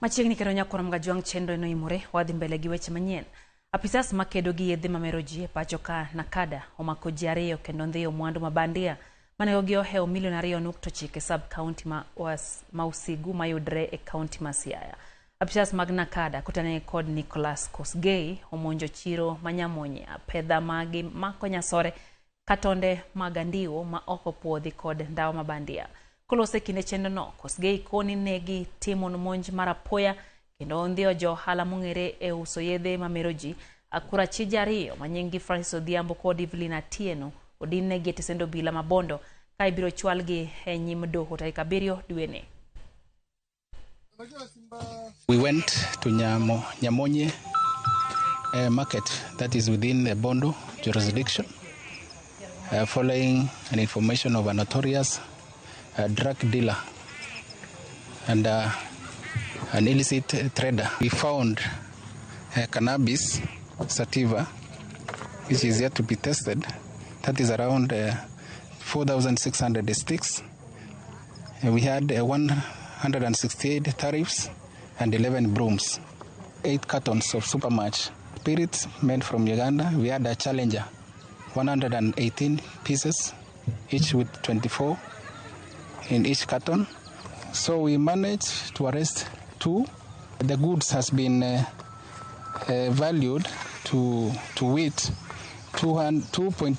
Machiegni kero nyakoro mga juang chenro no imore wadhi mbele gi weche manyien. Apisas makedo gi yedhe ma meroji e pacho ka NACADA omako ji ariyo kendo ndhiyo mwandu mabandia mane ogiewo milion 2.9 e sub-county ma Usigu mayudre e county ma Siaya. Apisas mag NACADA kutane kod Nicholas Kosgei omonjo chiro manyamonye pedha magi mako nyasore katonde magandiwo ma oko puodhi kod ndawa mabandia. Kolose kinde chenro no, Kosgei koni negi timo monj marapoya kendo ondhiyo jo hala mong'ere e uso yedhe ma meroji akura chiji ariyo manyingi Francis Odhiambo kod Evelyn Atieno odin negi e tesendo bila mabondo ka ibiro chwalgi e nyim doho tarik 7 dwene. We went to Nyamonye market that is within the Bondo jurisdiction following an information of a notorious drug dealer and an illicit trader. We found cannabis sativa, which is yet to be tested. That is around 4,600 sticks. We had 168 tariffs and 11 brooms, 8 cartons of Supermatch spirits made from Uganda. We had a Challenger, 118 pieces, each with 24 in each carton. So we managed to arrest 2. The goods has been valued to wit 2.3